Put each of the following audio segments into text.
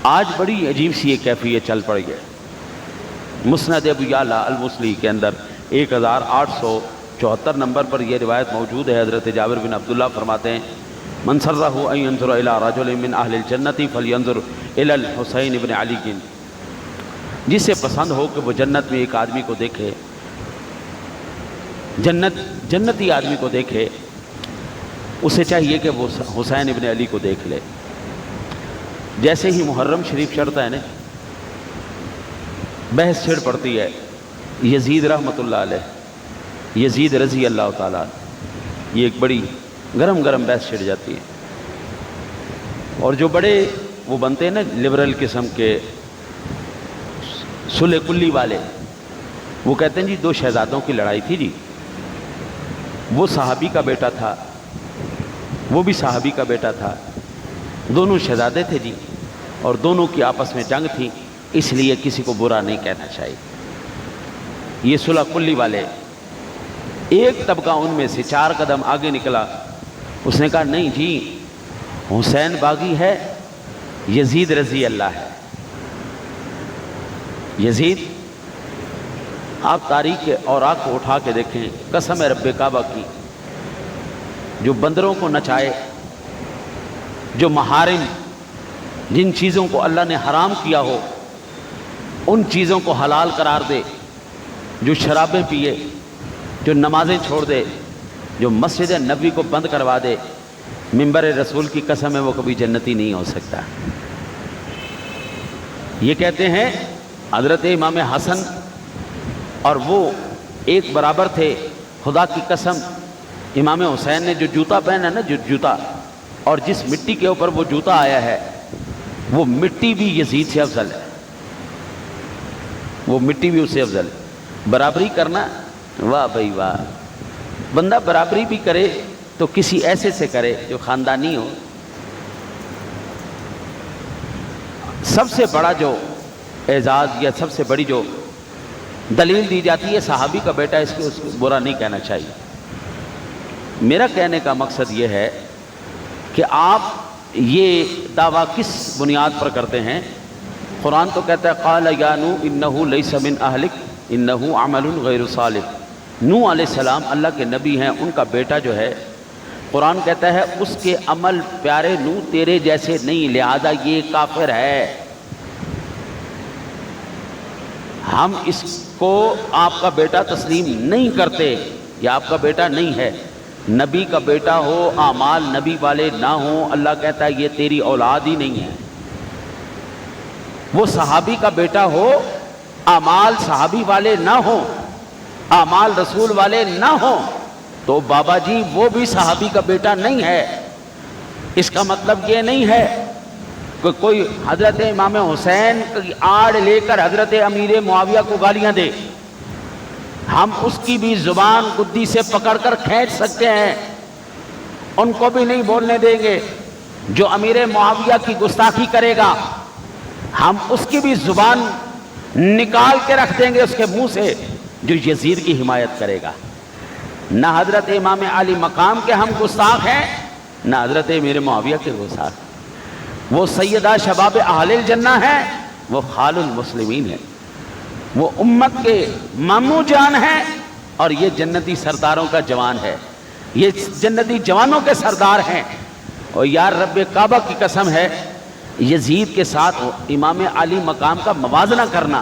آج بڑی عجیب سی یہ کیفیت چل پڑی ہے۔ مسند ابو یعلا المسلی کے اندر 1874 نمبر پر یہ روایت موجود ہے۔ حضرت جابر بن عبداللہ فرماتے ہیں من سرہ ان ینظر الی رجل من اہل الجنت فلینظر الی الحسین بن علی، جسے پسند ہو کہ وہ جنت میں ایک آدمی کو دیکھے، جنتی آدمی کو دیکھے، اسے چاہیے کہ وہ حسین ابن علی کو دیکھ لے۔ جیسے ہی محرم شریف چڑھتا ہے نا، بحث چھڑ پڑتی ہے۔ یزید رحمۃ اللہ علیہ، یزید رضی اللہ تعالیٰ، یہ ایک بڑی گرم بحث چھڑ جاتی ہے۔ اور جو بڑے وہ بنتے ہیں نا لبرل قسم کے صلح کلی والے، وہ کہتے ہیں جی 2 شہزادوں کی لڑائی تھی جی، وہ صحابی کا بیٹا تھا، وہ بھی صحابی کا بیٹا تھا، دونوں شہزادے تھے جی، اور دونوں کی آپس میں جنگ تھی، اس لیے کسی کو برا نہیں کہنا چاہیے۔ یہ صلح کلی والے، ایک طبقہ ان میں سے 4 قدم آگے نکلا، اس نے کہا نہیں جی حسین باغی ہے، یزید رضی اللہ ہے۔ یزید، آپ تاریخ کے اوراق کو اٹھا کے دیکھیں، قسم ہے رب کعبہ کی، جو بندروں کو نچائے، جو محارم، جن چیزوں کو اللہ نے حرام کیا ہو ان چیزوں کو حلال قرار دے، جو شرابیں پیے، جو نمازیں چھوڑ دے، جو مسجد نبوی کو بند کروا دے، منبر رسول کی قسم ہے وہ کبھی جنتی نہیں ہو سکتا۔ یہ کہتے ہیں حضرت امام حسن اور وہ ایک برابر تھے، خدا کی قسم امام حسین نے جو جوتا پہنا نا، جو جوتا، اور جس مٹی کے اوپر وہ جوتا آیا ہے وہ مٹی بھی یزید سے افضل ہے، وہ مٹی بھی اس سے افضل ہے۔ برابری کرنا، واہ بھائی واہ، بندہ برابری بھی کرے تو کسی ایسے سے کرے جو خاندانی ہو۔ سب سے بڑا جو اعزاز یا سب سے بڑی جو دلیل دی جاتی ہے صحابی کا بیٹا، اس کو برا نہیں کہنا چاہیے۔ میرا کہنے کا مقصد یہ ہے کہ آپ یہ دعویٰ کس بنیاد پر کرتے ہیں؟ قرآن تو کہتا ہے قال یا نوح انہ لیس من اہلک انہ عمل غیر صالح۔ نوح علیہ السلام اللہ کے نبی ہیں، ان کا بیٹا جو ہے، قرآن کہتا ہے اس کے عمل پیارے نوح تیرے جیسے نہیں، لہذا یہ کافر ہے۔ ہم اس کو آپ کا بیٹا تسلیم نہیں کرتے، یہ آپ کا بیٹا نہیں ہے۔ نبی کا بیٹا ہو، اعمال نبی والے نہ ہوں، اللہ کہتا ہے یہ تیری اولاد ہی نہیں ہے۔ وہ صحابی کا بیٹا ہو، اعمال صحابی والے نہ ہوں، اعمال رسول والے نہ ہوں، تو بابا جی وہ بھی صحابی کا بیٹا نہیں ہے۔ اس کا مطلب یہ نہیں ہے کہ کوئی حضرت امام حسین کی آڑ لے کر حضرت امیر معاویہ کو گالیاں دے، ہم اس کی بھی زبان گدی سے پکڑ کر کھینچ سکتے ہیں، ان کو بھی نہیں بولنے دیں گے۔ جو امیر معاویہ کی گستاخی کرے گا ہم اس کی بھی زبان نکال کے رکھ دیں گے اس کے منہ سے، جو یزید کی حمایت کرے گا۔ نہ حضرت امام علی مقام کے ہم گستاخ ہیں، نہ حضرت امیر معاویہ کے گستاخ۔ وہ سیدہ شباب اہل الجنہ ہیں، وہ خال المسلمین ہیں، وہ امت کے ماموں جان ہیں، اور یہ جنتی سرداروں کا جوان ہے، یہ جنتی جوانوں کے سردار ہیں۔ اور یار رب کعبہ کی قسم ہے، یزید کے ساتھ امام علی مقام کا موازنہ کرنا،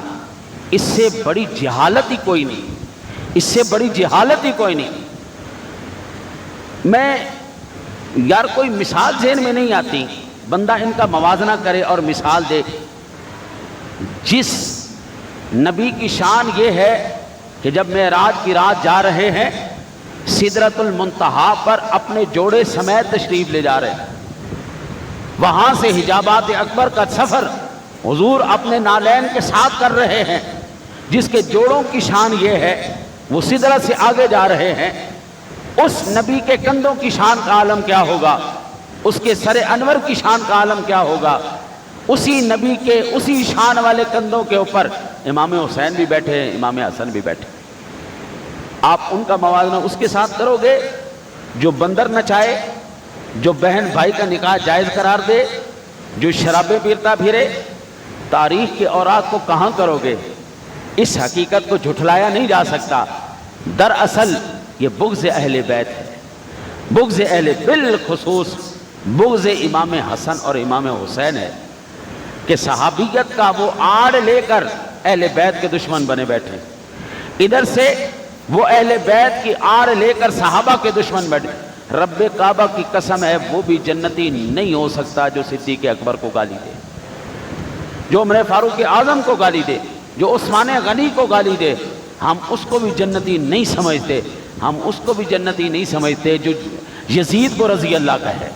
اس سے بڑی جہالت ہی کوئی نہیں، اس سے بڑی جہالت ہی کوئی نہیں۔ میں یار کوئی مثال ذہن میں نہیں آتی، بندہ ان کا موازنہ کرے اور مثال دے۔ جس نبی کی شان یہ ہے کہ جب معراج کی رات جا رہے ہیں، سدرۃ المنتہا پر اپنے جوڑے سمیت تشریف لے جا رہے ہیں، وہاں سے حجابات اکبر کا سفر حضور اپنے نالین کے ساتھ کر رہے ہیں۔ جس کے جوڑوں کی شان یہ ہے، وہ سدرت سے آگے جا رہے ہیں، اس نبی کے کندھوں کی شان کا عالم کیا ہوگا، اس کے سر انور کی شان کا عالم کیا ہوگا۔ اسی نبی کے اسی شان والے کندھوں کے اوپر امام حسین بھی بیٹھے ہیں، امام حسن بھی بیٹھے۔ آپ ان کا موازنہ اس کے ساتھ کرو گے جو بندر نچائے، جو بہن بھائی کا نکاح جائز قرار دے، جو شرابیں پیتا پھرے، تاریخ کے اوراق کو کہاں کرو گے؟ اس حقیقت کو جھٹلایا نہیں جا سکتا۔ دراصل یہ بغض اہل بیت ہے، بغض اہل بالخصوص بغض امام حسن اور امام حسین ہے کہ صحابیت کا وہ آڑ لے کر اہل بیت کے دشمن بنے بیٹھے، ادھر سے وہ اہل بیت کی آڑ لے کر صحابہ کے دشمن بیٹھے۔ رب کعبہ کی قسم ہے وہ بھی جنتی نہیں ہو سکتا جو صدیق اکبر کو گالی دے، جو عمر فاروق اعظم کو گالی دے، جو عثمان غنی کو گالی دے، ہم اس کو بھی جنتی نہیں سمجھتے، ہم اس کو بھی جنتی نہیں سمجھتے جو یزید کو رضی اللہ کا ہے۔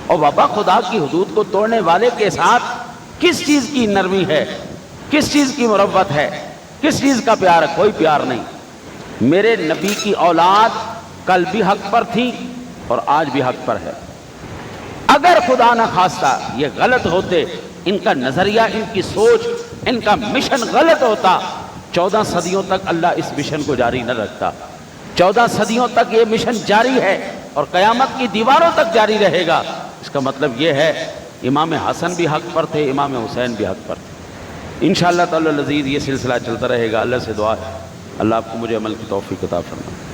اور بابا خدا کی حدود کو توڑنے والے کے ساتھ کس چیز کی نرمی ہے، کس چیز کی مروت ہے، کس چیز کا پیار ہے؟ کوئی پیار نہیں۔ میرے نبی کی اولاد کل بھی حق پر تھی اور آج بھی حق پر ہے۔ اگر خدا نہ خواستہ یہ غلط ہوتے، ان کا نظریہ، ان کی سوچ، ان کا مشن غلط ہوتا، 14 صدیوں تک اللہ اس مشن کو جاری نہ رکھتا۔ 14 صدیوں تک یہ مشن جاری ہے اور قیامت کی دیواروں تک جاری رہے گا۔ اس کا مطلب یہ ہے امام حسن بھی حق پر تھے، امام حسین بھی حق پر تھے۔ انشاءاللہ تعالی العزیز یہ سلسلہ چلتا رہے گا۔ اللہ سے دعا ہے اللہ آپ کو مجھے عمل کی توفیق عطا فرمائے۔